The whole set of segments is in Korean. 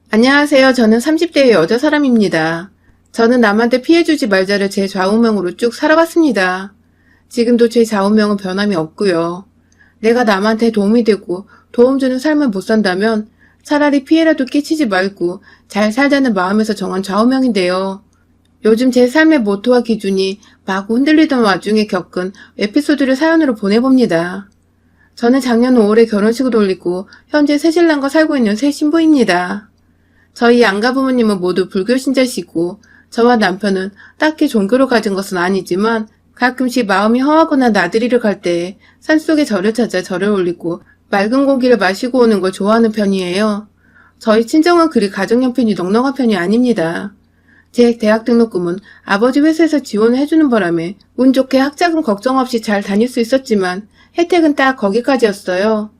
안녕하세요. 저는 30대의 여자 사람입니다. 저는 남한테 피해주지 말자를 제 좌우명으로 쭉 살아왔습니다. 지금도 제 좌우명은 변함이 없고요. 내가 남한테 도움이 되고 도움 주는 삶을 못 산다면 차라리 피해라도 끼치지 말고 잘 살자는 마음에서 정한 좌우명인데요. 요즘 제 삶의 모토와 기준이 마구 흔들리던 와중에 겪은 에피소드를 사연으로 보내봅니다. 저는 작년 5월에 결혼식을 올리고 현재 새신랑과 살고 있는 새 신부입니다. 저희 양가 부모님은 모두 불교 신자시고 저와 남편은 딱히 종교를 가진 것은 아니지만 가끔씩 마음이 허하거나 나들이를 갈 때 산속에 절을 찾아 절을 올리고 맑은 공기를 마시고 오는 걸 좋아하는 편이에요. 저희 친정은 그리 가정 형편이 넉넉한 편이 아닙니다. 제 대학 등록금은 아버지 회사에서 지원을 해주는 바람에 운 좋게 학자금 걱정 없이 잘 다닐 수 있었지만 혜택은 딱 거기까지였어요.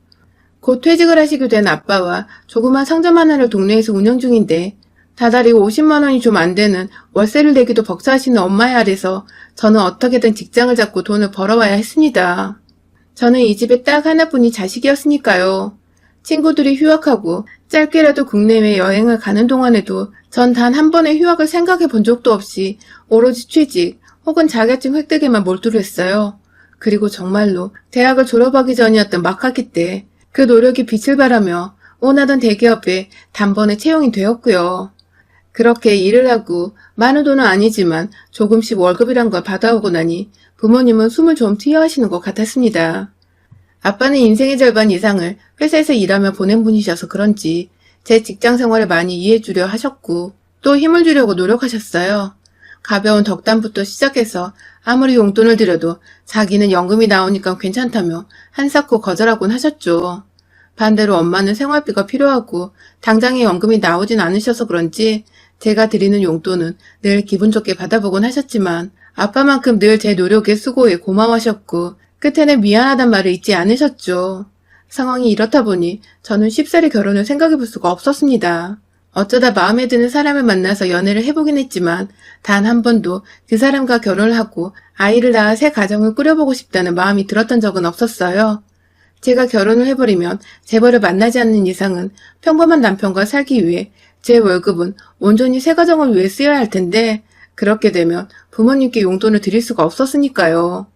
곧 퇴직을 하시게 된 아빠와 조그만 상점 하나를 동네에서 운영 중인데 다달이 50만 원이 좀 안 되는 월세를 내기도 벅차시는 엄마의 아래서 저는 어떻게든 직장을 잡고 돈을 벌어와야 했습니다. 저는 이 집에 딱 하나뿐인 자식이었으니까요. 친구들이 휴학하고 짧게라도 국내외 여행을 가는 동안에도 전 단 한 번의 휴학을 생각해 본 적도 없이 오로지 취직 혹은 자격증 획득에만 몰두를 했어요. 그리고 정말로 대학을 졸업하기 전이었던 막학기 때 그 노력이 빛을 발하며 원하던 대기업에 단번에 채용이 되었고요. 그렇게 일을 하고 많은 돈은 아니지만 조금씩 월급이란 걸 받아오고 나니 부모님은 숨을 좀 트여하시는 것 같았습니다. 아빠는 인생의 절반 이상을 회사에서 일하며 보낸 분이셔서 그런지 제 직장 생활을 많이 이해해주려 하셨고 또 힘을 주려고 노력하셨어요. 가벼운 덕담부터 시작해서 아무리 용돈을 드려도 자기는 연금이 나오니까 괜찮다며 한사코 거절하곤 하셨죠. 반대로 엄마는 생활비가 필요하고 당장에 연금이 나오진 않으셔서 그런지 제가 드리는 용돈은 늘 기분 좋게 받아보곤 하셨지만 아빠만큼 늘 제 노력에 수고에 고마워하셨고 끝에는 미안하단 말을 잊지 않으셨죠. 상황이 이렇다 보니 저는 쉽사리 결혼을 생각해볼 수가 없었습니다. 어쩌다 마음에 드는 사람을 만나서 연애를 해보긴 했지만 단 한 번도 그 사람과 결혼을 하고 아이를 낳아 새 가정을 꾸려보고 싶다는 마음이 들었던 적은 없었어요. 제가 결혼을 해버리면 재벌을 만나지 않는 이상은 평범한 남편과 살기 위해 제 월급은 온전히 새 가정을 위해 쓰여야 할 텐데 그렇게 되면 부모님께 용돈을 드릴 수가 없었으니까요.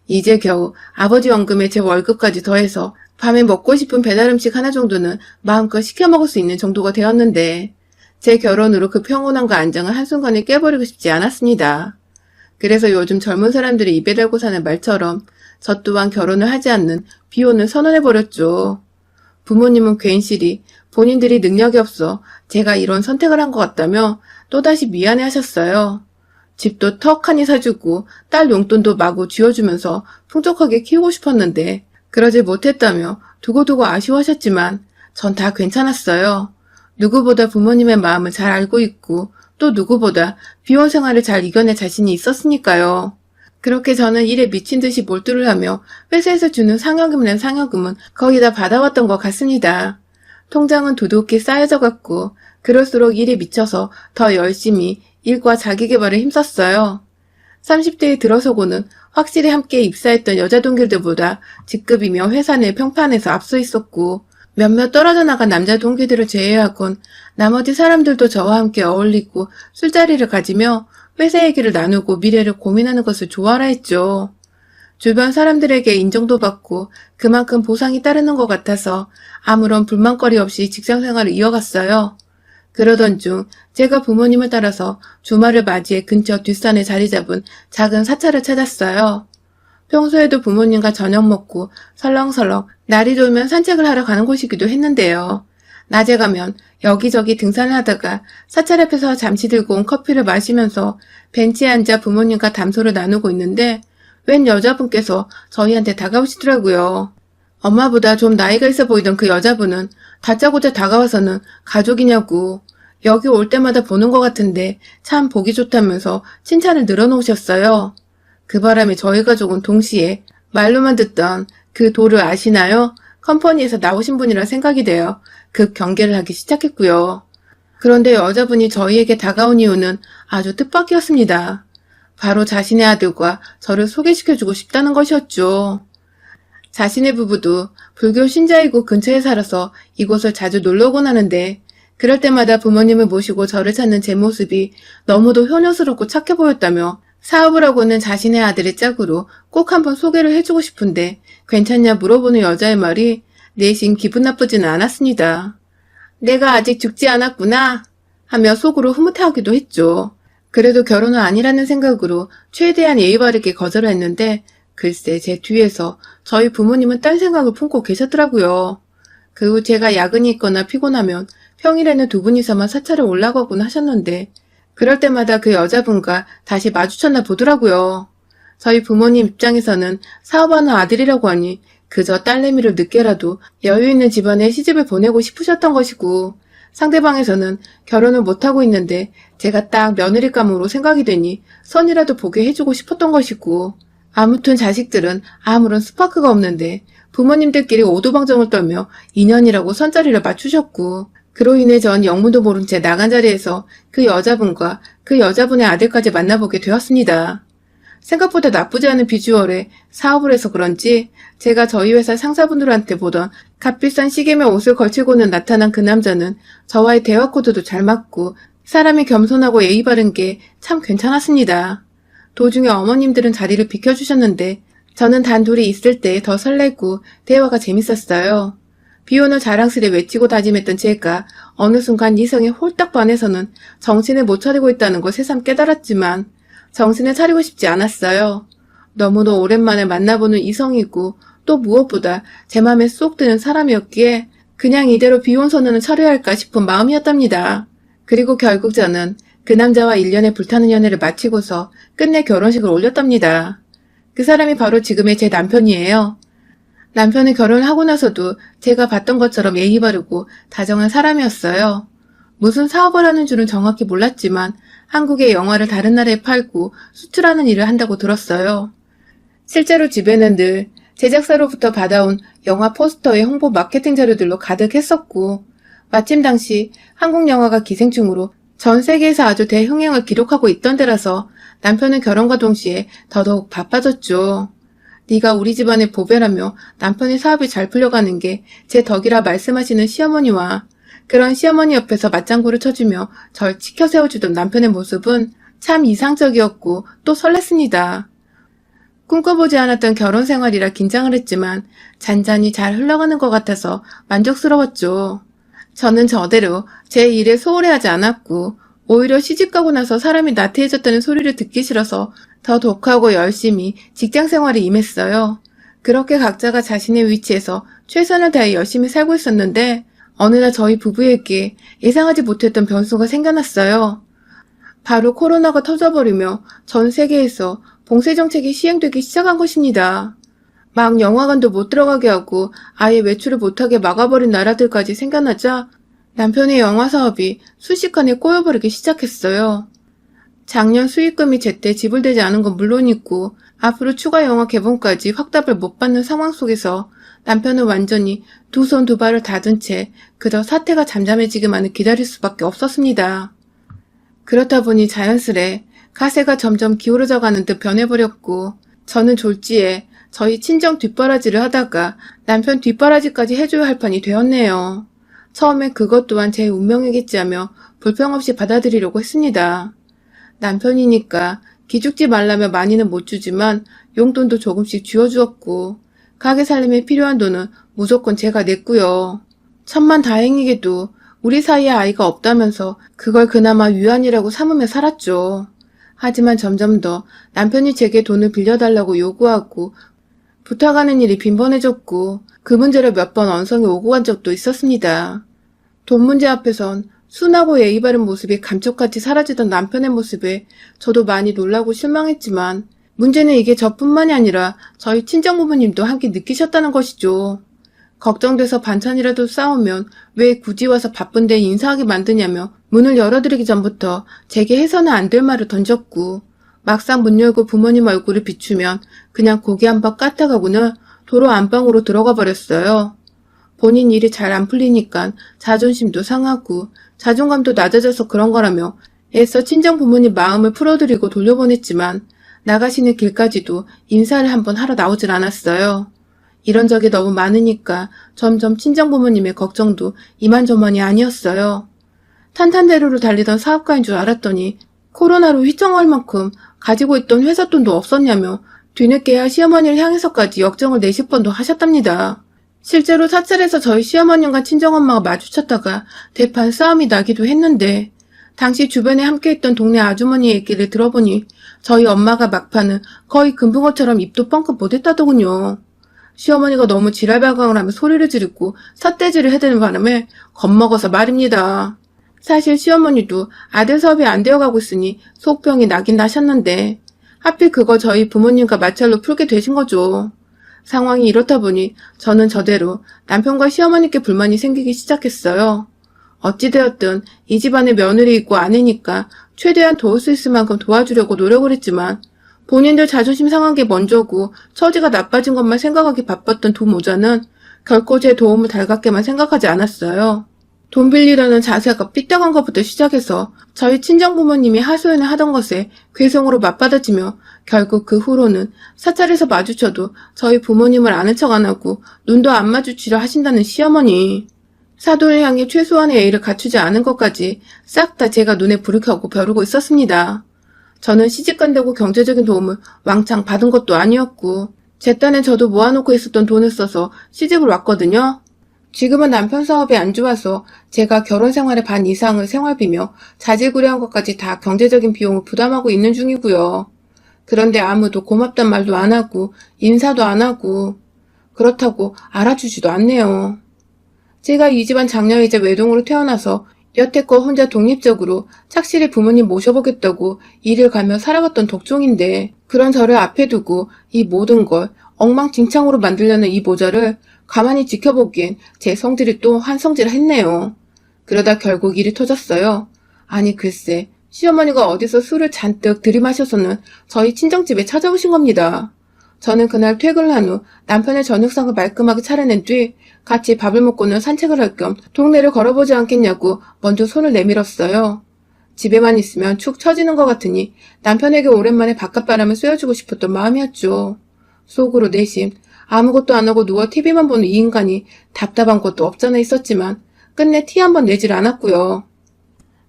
이제 겨우 아버지 원금에 제 월급까지 더해서 밤에 먹고 싶은 배달음식 하나 정도는 마음껏 시켜 먹을 수 있는 정도가 되었는데 제 결혼으로 그 평온함과 안정을 한순간에 깨버리고 싶지 않았습니다. 그래서 요즘 젊은 사람들이 입에 달고 사는 말처럼 저 또한 결혼을 하지 않는 비혼을 선언해버렸죠. 부모님은 괜시리 본인들이 능력이 없어 제가 이런 선택을 한 것 같다며 또다시 미안해 하셨어요. 집도 턱하니 사주고 딸 용돈도 마구 쥐어주면서 풍족하게 키우고 싶었는데 그러지 못했다며 두고두고 아쉬워하셨지만 전 다 괜찮았어요. 누구보다 부모님의 마음을 잘 알고 있고 또 누구보다 비혼 생활을 잘 이겨낼 자신이 있었으니까요. 그렇게 저는 일에 미친 듯이 몰두를 하며 회사에서 주는 상여금이란 상여금은 거의 다 받아왔던 것 같습니다. 통장은 두둑히 쌓여져 갔고 그럴수록 일에 미쳐서 더 열심히 일과 자기계발에 힘썼어요. 30대에 들어서고는 확실히 함께 입사했던 여자 동기들보다 직급이며 회사 내 평판에서 앞서 있었고 몇몇 떨어져 나간 남자 동기들을 제외하곤 나머지 사람들도 저와 함께 어울리고 술자리를 가지며 회사 얘기를 나누고 미래를 고민하는 것을 좋아라 했죠. 주변 사람들에게 인정도 받고 그만큼 보상이 따르는 것 같아서 아무런 불만거리 없이 직장생활을 이어갔어요. 그러던 중 제가 부모님을 따라서 주말을 맞이해 근처 뒷산에 자리 잡은 작은 사찰을 찾았어요. 평소에도 부모님과 저녁 먹고 설렁설렁 날이 좋으면 산책을 하러 가는 곳이기도 했는데요. 낮에 가면 여기저기 등산을 하다가 사찰 앞에서 잠시 들고 온 커피를 마시면서 벤치에 앉아 부모님과 담소를 나누고 있는데 웬 여자분께서 저희한테 다가오시더라고요. 엄마보다 좀 나이가 있어 보이던 그 여자분은 다짜고짜 다가와서는 가족이냐고 여기 올 때마다 보는 것 같은데 참 보기 좋다면서 칭찬을 늘어놓으셨어요. 그 바람에 저희 가족은 동시에 말로만 듣던 그 도를 아시나요? 컴퍼니에서 나오신 분이라 생각이 되어 급 경계를 하기 시작했고요. 그런데 여자분이 저희에게 다가온 이유는 아주 뜻밖이었습니다. 바로 자신의 아들과 저를 소개시켜주고 싶다는 것이었죠. 자신의 부부도 불교 신자이고 근처에 살아서 이곳을 자주 놀러 오곤 하는데 그럴 때마다 부모님을 모시고 저를 찾는 제 모습이 너무도 효녀스럽고 착해 보였다며 사업을 하고 있는 자신의 아들의 짝으로 꼭 한번 소개를 해주고 싶은데 괜찮냐 물어보는 여자의 말이 내심 기분 나쁘지는 않았습니다. 내가 아직 죽지 않았구나 하며 속으로 흐뭇해하기도 했죠. 그래도 결혼은 아니라는 생각으로 최대한 예의 바르게 거절을 했는데 글쎄 제 뒤에서 저희 부모님은 딴 생각을 품고 계셨더라고요. 그 후 제가 야근이 있거나 피곤하면 평일에는 두 분이서만 사찰을 올라가곤 하셨는데 그럴 때마다 그 여자분과 다시 마주쳤나 보더라고요. 저희 부모님 입장에서는 사업하는 아들이라고 하니 그저 딸내미를 늦게라도 여유 있는 집안에 시집을 보내고 싶으셨던 것이고 상대방에서는 결혼을 못하고 있는데 제가 딱 며느리감으로 생각이 되니 선이라도 보게 해주고 싶었던 것이고 아무튼 자식들은 아무런 스파크가 없는데 부모님들끼리 오두방정을 떨며 인연이라고 선자리를 맞추셨고 그로 인해 전 영문도 모른 채 나간 자리에서 그 여자분과 그 여자분의 아들까지 만나보게 되었습니다. 생각보다 나쁘지 않은 비주얼에 사업을 해서 그런지 제가 저희 회사 상사분들한테 보던 값비싼 시계며 옷을 걸치고는 나타난 그 남자는 저와의 대화 코드도 잘 맞고 사람이 겸손하고 예의 바른 게 참 괜찮았습니다. 도중에 어머님들은 자리를 비켜주셨는데 저는 단둘이 있을 때 더 설레고 대화가 재밌었어요. 비오는 자랑스레 외치고 다짐했던 제가 어느 순간 이성에 홀딱 반해서는 정신을 못 차리고 있다는 걸 새삼 깨달았지만 정신을 차리고 싶지 않았어요. 너무도 오랜만에 만나보는 이성이고 또 무엇보다 제 맘에 쏙 드는 사람이었기에 그냥 이대로 비혼 선언을 차려야 할까 싶은 마음이었답니다. 그리고 결국 저는 그 남자와 1년의 불타는 연애를 마치고서 끝내 결혼식을 올렸답니다. 그 사람이 바로 지금의 제 남편이에요. 남편은 결혼을 하고 나서도 제가 봤던 것처럼 예의 바르고 다정한 사람이었어요. 무슨 사업을 하는 줄은 정확히 몰랐지만 한국의 영화를 다른 나라에 팔고 수출하는 일을 한다고 들었어요. 실제로 집에는 늘 제작사로부터 받아온 영화 포스터의 홍보 마케팅 자료들로 가득했었고 마침 당시 한국 영화가 기생충으로 전 세계에서 아주 대흥행을 기록하고 있던 데라서 남편은 결혼과 동시에 더더욱 바빠졌죠. 네가 우리 집안의 보배라며 남편의 사업이 잘 풀려가는 게 제 덕이라 말씀하시는 시어머니와 그런 시어머니 옆에서 맞장구를 쳐주며 절 지켜 세워주던 남편의 모습은 참 이상적이었고 또 설렜습니다. 꿈꿔보지 않았던 결혼 생활이라 긴장을 했지만 잔잔히 잘 흘러가는 것 같아서 만족스러웠죠. 저는 저대로 제 일에 소홀해하지 않았고 오히려 시집가고 나서 사람이 나태해졌다는 소리를 듣기 싫어서 더 독하고 열심히 직장 생활에 임했어요. 그렇게 각자가 자신의 위치에서 최선을 다해 열심히 살고 있었는데 어느 날 저희 부부에게 예상하지 못했던 변수가 생겨났어요. 바로 코로나가 터져버리며 전 세계에서 봉쇄 정책이 시행되기 시작한 것입니다. 막 영화관도 못 들어가게 하고 아예 외출을 못하게 막아버린 나라들까지 생겨나자 남편의 영화 사업이 순식간에 꼬여버리기 시작했어요. 작년 수익금이 제때 지불되지 않은 건 물론이고 앞으로 추가 영화 개봉까지 확답을 못 받는 상황 속에서 남편은 완전히 두 손 두 발을 닫은 채 그저 사태가 잠잠해지기만을 기다릴 수밖에 없었습니다. 그렇다 보니 자연스레 가세가 점점 기울어져 가는 듯 변해버렸고 저는 졸지에 저희 친정 뒷바라지를 하다가 남편 뒷바라지까지 해줘야 할 판이 되었네요. 처음엔 그것 또한 제 운명이겠지 하며 불평 없이 받아들이려고 했습니다. 남편이니까 기죽지 말라며 많이는 못 주지만 용돈도 조금씩 쥐어주었고 가게 살림에 필요한 돈은 무조건 제가 냈고요. 천만다행이게도 우리 사이에 아이가 없다면서 그걸 그나마 위안이라고 삼으며 살았죠. 하지만 점점 더 남편이 제게 돈을 빌려달라고 요구하고 부탁하는 일이 빈번해졌고 그 문제로 몇 번 언성이 오고 간 적도 있었습니다. 돈 문제 앞에선 순하고 예의 바른 모습이 감쪽같이 사라지던 남편의 모습에 저도 많이 놀라고 실망했지만 문제는 이게 저뿐만이 아니라 저희 친정부모님도 함께 느끼셨다는 것이죠. 걱정돼서 반찬이라도 싸우면 왜 굳이 와서 바쁜데 인사하게 만드냐며 문을 열어드리기 전부터 제게 해서는 안 될 말을 던졌고 막상 문 열고 부모님 얼굴을 비추면 그냥 고개 한번 까딱하고는 도로 안방으로 들어가 버렸어요. 본인 일이 잘 안 풀리니까 자존심도 상하고 자존감도 낮아져서 그런 거라며 애써 친정 부모님 마음을 풀어드리고 돌려보냈지만 나가시는 길까지도 인사를 한번 하러 나오질 않았어요. 이런 적이 너무 많으니까 점점 친정 부모님의 걱정도 이만저만이 아니었어요. 탄탄대로로 달리던 사업가인 줄 알았더니 코로나로 휘청할 만큼 가지고 있던 회사 돈도 없었냐며 뒤늦게야 시어머니를 향해서까지 역정을 내실 뻔도 하셨답니다. 실제로 사찰에서 저희 시어머님과 친정엄마가 마주쳤다가 대판 싸움이 나기도 했는데 당시 주변에 함께했던 동네 아주머니 얘기를 들어보니 저희 엄마가 막판은 거의 금붕어처럼 입도 뻥끗 못했다더군요. 시어머니가 너무 지랄발광을 하며 소리를 지르고 삿대질을 해대는 바람에 겁먹어서 말입니다. 사실 시어머니도 아들 사업이 안 되어가고 있으니 속병이 나긴 나셨는데 하필 그걸 저희 부모님과 마찰로 풀게 되신 거죠. 상황이 이렇다 보니 저는 저대로 남편과 시어머니께 불만이 생기기 시작했어요. 어찌되었든 이 집안에 며느리 있고 아내니까 최대한 도울 수 있을 만큼 도와주려고 노력을 했지만 본인들 자존심 상한 게 먼저고 처지가 나빠진 것만 생각하기 바빴던 두 모자는 결코 제 도움을 달갑게만 생각하지 않았어요. 돈 빌리려는 자세가 삐딱한 것부터 시작해서 저희 친정부모님이 하소연을 하던 것에 괴성으로 맞받아치며 결국 그 후로는 사찰에서 마주쳐도 저희 부모님을 아는 척 안 하고 눈도 안 마주치려 하신다는 시어머니. 사돈을 향해 최소한의 예의를 갖추지 않은 것까지 싹 다 제가 눈에 불을 켜고 벼르고 있었습니다. 저는 시집간다고 경제적인 도움을 왕창 받은 것도 아니었고 제 딴엔 저도 모아놓고 있었던 돈을 써서 시집을 왔거든요. 지금은 남편 사업이 안 좋아서 제가 결혼 생활의 반 이상을 생활비며 자질구레한 것까지 다 경제적인 비용을 부담하고 있는 중이고요. 그런데 아무도 고맙단 말도 안 하고 인사도 안 하고 그렇다고 알아주지도 않네요. 제가 이 집안 장녀이자 외동으로 태어나서 여태껏 혼자 독립적으로 착실히 부모님 모셔보겠다고 일을 가며 살아갔던 독종인데 그런 저를 앞에 두고 이 모든 걸 엉망진창으로 만들려는 이 모자를 가만히 지켜보기엔 제 성질이 또 한 성질을 했네요. 그러다 결국 일이 터졌어요. 아니 글쎄 시어머니가 어디서 술을 잔뜩 들이마셔서는 저희 친정집에 찾아오신 겁니다. 저는 그날 퇴근을 한 후 남편의 저녁상을 말끔하게 차려낸 뒤 같이 밥을 먹고는 산책을 할 겸 동네를 걸어보지 않겠냐고 먼저 손을 내밀었어요. 집에만 있으면 축 처지는 것 같으니 남편에게 오랜만에 바깥바람을 쐬어주고 싶었던 마음이었죠. 속으로 내심 아무것도 안 하고 누워 TV만 보는 이 인간이 답답한 것도 없잖아 있었지만 끝내 티 한 번 내질 않았고요.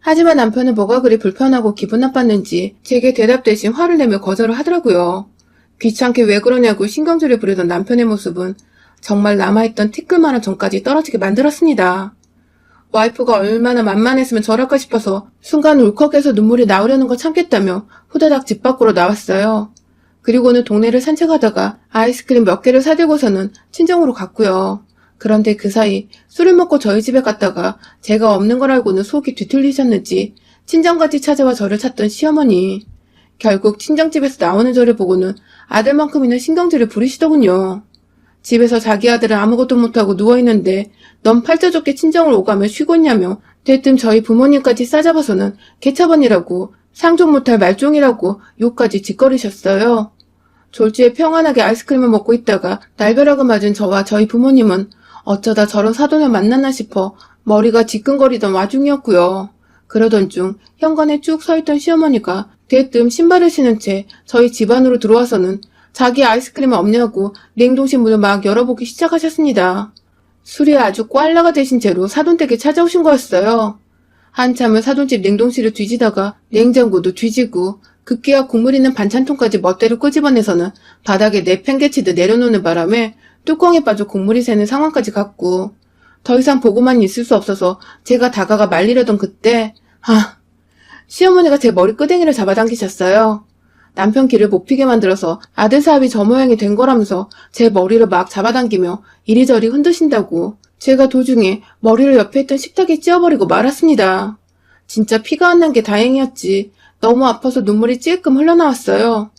하지만 남편은 뭐가 그리 불편하고 기분 나빴는지 제게 대답 대신 화를 내며 거절을 하더라고요. 귀찮게 왜 그러냐고 신경질을 부리던 남편의 모습은 정말 남아있던 티끌만한 정까지 떨어지게 만들었습니다. 와이프가 얼마나 만만했으면 저럴까 싶어서 순간 울컥해서 눈물이 나오려는 걸 참겠다며 후다닥 집 밖으로 나왔어요. 그리고는 동네를 산책하다가 아이스크림 몇 개를 사들고서는 친정으로 갔고요. 그런데 그 사이 술을 먹고 저희 집에 갔다가 제가 없는 걸 알고는 속이 뒤틀리셨는지 친정까지 찾아와 저를 찾던 시어머니. 결국 친정집에서 나오는 저를 보고는 아들만큼이나 신경질을 부리시더군요. 집에서 자기 아들은 아무것도 못하고 누워있는데 넌 팔자좋게 친정을 오가며 쉬고 있냐며 대뜸 저희 부모님까지 싸잡아서는 개차반이라고 상종 못할 말종이라고 욕까지 짓거리셨어요. 졸지에 평안하게 아이스크림을 먹고 있다가 날벼락을 맞은 저와 저희 부모님은 어쩌다 저런 사돈을 만났나 싶어 머리가 지끈거리던 와중이었고요. 그러던 중 현관에 쭉 서있던 시어머니가 대뜸 신발을 신은 채 저희 집 안으로 들어와서는 자기 아이스크림은 없냐고 냉동실 문을 막 열어보기 시작하셨습니다. 술이 아주 꽐라가 되신 채로 사돈댁에 찾아오신 거였어요. 한참을 사돈집 냉동실을 뒤지다가 냉장고도 뒤지고 급기야 국물 있는 반찬통까지 멋대로 끄집어내서는 바닥에 내팽개치듯 내려놓는 바람에 뚜껑에 빠져 국물이 새는 상황까지 갔고 더 이상 보고만 있을 수 없어서 제가 다가가 말리려던 그때 시어머니가 제 머리 끄댕이를 잡아당기셨어요. 남편 길을 못 피게 만들어서 아들 사업이 저 모양이 된 거라면서 제 머리를 막 잡아당기며 이리저리 흔드신다고 제가 도중에 머리를 옆에 있던 식탁에 찧어버리고 말았습니다. 진짜 피가 안 난 게 다행이었지. 너무 아파서 눈물이 찔끔 흘러나왔어요.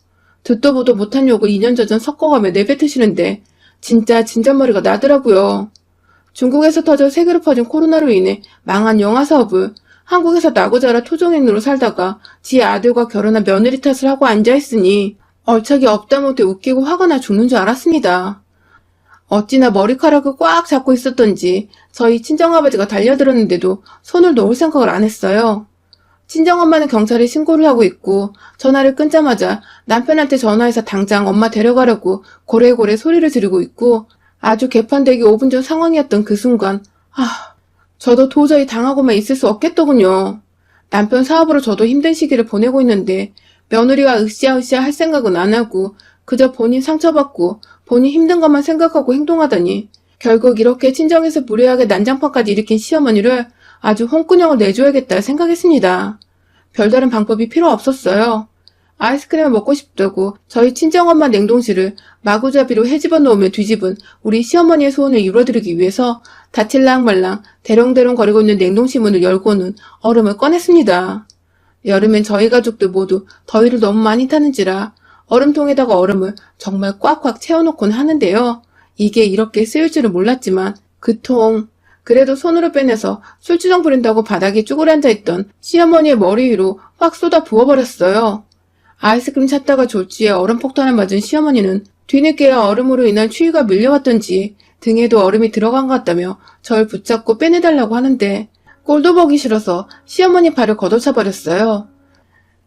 듣도 보도 못한 욕을 2년 전 섞어가며 내뱉으시는데 진짜 진짠머리가 나더라고요. 중국에서 터져 세계로 퍼진 코로나로 인해 망한 영화 사업을 한국에서 나고 자라 토종인으로 살다가 지 아들과 결혼한 며느리 탓을 하고 앉아있으니 얼척이 없다 못해 웃기고 화가 나 죽는 줄 알았습니다. 어찌나 머리카락을 꽉 잡고 있었던지 저희 친정아버지가 달려들었는데도 손을 놓을 생각을 안 했어요. 친정엄마는 경찰에 신고를 하고 있고 전화를 끊자마자 남편한테 전화해서 당장 엄마 데려가려고 고래고래 소리를 지르고 있고 아주 개판되기 5분 전 상황이었던 그 순간 저도 도저히 당하고만 있을 수 없겠더군요. 남편 사업으로 저도 힘든 시기를 보내고 있는데 며느리가 으쌰으쌰 할 생각은 안 하고 그저 본인 상처받고 본인 힘든 것만 생각하고 행동하다니 결국 이렇게 친정에서 무례하게 난장판까지 일으킨 시어머니를 아주 홍군형을 내줘야겠다 생각했습니다. 별다른 방법이 필요 없었어요. 아이스크림을 먹고 싶다고 저희 친정엄마 냉동실을 마구잡이로 헤집어 놓으며 뒤집은 우리 시어머니의 소원을 이루어드리기 위해서 다칠랑 말랑 대롱대롱 거리고 있는 냉동실 문을 열고는 얼음을 꺼냈습니다. 여름엔 저희 가족들 모두 더위를 너무 많이 타는지라 얼음통에다가 얼음을 정말 꽉꽉 채워놓곤 하는데요. 이게 이렇게 쓰일 줄은 몰랐지만 그 통, 그래도 손으로 빼내서 술주정 부린다고 바닥에 쭈그려 앉아있던 시어머니의 머리 위로 확 쏟아 부어버렸어요. 아이스크림 찾다가 졸지에 얼음 폭탄을 맞은 시어머니는 뒤늦게야 얼음으로 인한 추위가 밀려왔던지 등에도 얼음이 들어간 것 같다며 절 붙잡고 빼내달라고 하는데 꼴도 보기 싫어서 시어머니 발을 걷어차버렸어요.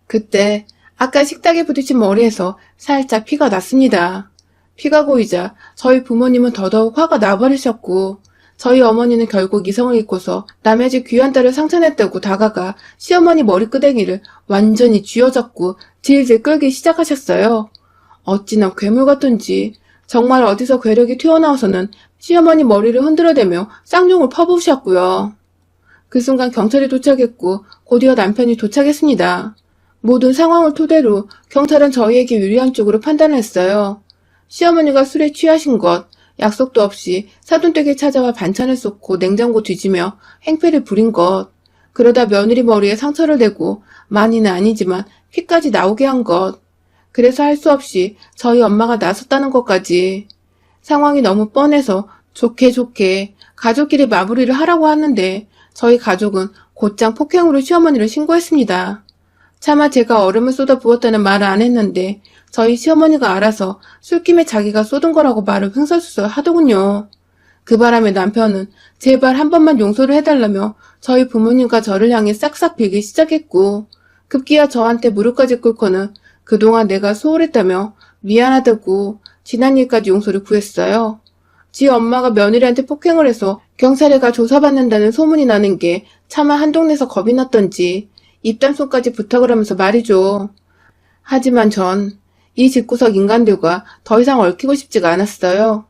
그때 아까 식탁에 부딪힌 머리에서 살짝 피가 났습니다. 피가 고이자 저희 부모님은 더더욱 화가 나버리셨고 저희 어머니는 결국 이성을 잃고서 남의 집 귀한 딸을 상처냈다고 다가가 시어머니 머리끄댕이를 완전히 쥐어잡고 질질 끌기 시작하셨어요. 어찌나 괴물 같던지 정말 어디서 괴력이 튀어나와서는 시어머니 머리를 흔들어대며 쌍욕을 퍼부으셨고요. 그 순간 경찰이 도착했고 곧이어 남편이 도착했습니다. 모든 상황을 토대로 경찰은 저희에게 유리한 쪽으로 판단을 했어요. 시어머니가 술에 취하신 것, 약속도 없이 사돈댁에 찾아와 반찬을 쏟고 냉장고 뒤지며 행패를 부린 것, 그러다 며느리 머리에 상처를 내고 많이는 아니지만 피까지 나오게 한 것, 그래서 할 수 없이 저희 엄마가 나섰다는 것까지. 상황이 너무 뻔해서 좋게 가족끼리 마무리를 하라고 하는데 저희 가족은 곧장 폭행으로 시어머니를 신고했습니다. 차마 제가 얼음을 쏟아 부었다는 말을 안 했는데 저희 시어머니가 알아서 술김에 자기가 쏟은 거라고 말을 횡설수설 하더군요. 그 바람에 남편은 제발 한 번만 용서를 해달라며 저희 부모님과 저를 향해 싹싹 빌기 시작했고 급기야 저한테 무릎까지 꿇고는 그동안 내가 소홀했다며 미안하다고 지난 일까지 용서를 구했어요. 지 엄마가 며느리한테 폭행을 해서 경찰에 가 조사받는다는 소문이 나는 게 차마 한동네에서 겁이 났던지 입단속까지 부탁을 하면서 말이죠. 하지만 전 이 집구석 인간들과 더 이상 얽히고 싶지가 않았어요.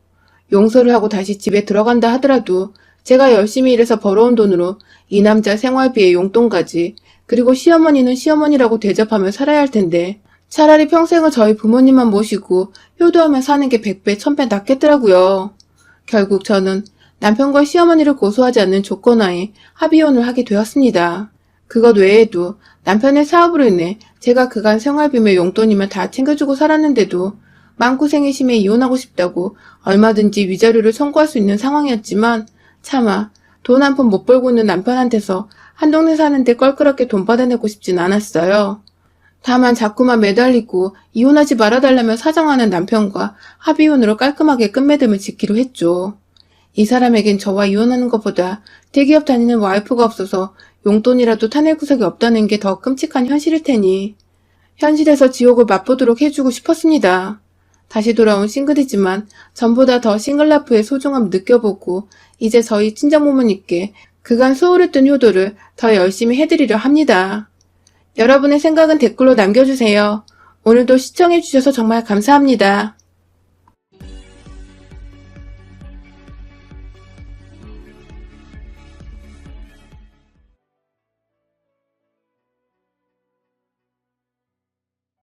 용서를 하고 다시 집에 들어간다 하더라도 제가 열심히 일해서 벌어온 돈으로 이 남자 생활비에 용돈까지 그리고 시어머니는 시어머니라고 대접하며 살아야 할 텐데 차라리 평생을 저희 부모님만 모시고 효도하며 사는 게 100배, 1000배 낫겠더라고요. 결국 저는 남편과 시어머니를 고소하지 않는 조건하에 합의혼을 하게 되었습니다. 그것 외에도 남편의 사업으로 인해 제가 그간 생활비며 용돈이며 다 챙겨주고 살았는데도 마음고생이 심해 이혼하고 싶다고 얼마든지 위자료를 청구할 수 있는 상황이었지만 차마 돈 한 푼 못 벌고 있는 남편한테서 한 동네 사는데 껄끄럽게 돈 받아내고 싶진 않았어요. 다만 자꾸만 매달리고 이혼하지 말아달라며 사정하는 남편과 합의혼으로 깔끔하게 끝맺음을 짓기로 했죠. 이 사람에겐 저와 이혼하는 것보다 대기업 다니는 와이프가 없어서 용돈이라도 타낼 구석이 없다는 게 더 끔찍한 현실일 테니 현실에서 지옥을 맛보도록 해주고 싶었습니다. 다시 돌아온 싱글이지만 전보다 더 싱글라이프의 소중함을 느껴보고 이제 저희 친정부모님께 그간 소홀했던 효도를 더 열심히 해드리려 합니다. 여러분의 생각은 댓글로 남겨주세요. 오늘도 시청해주셔서 정말 감사합니다.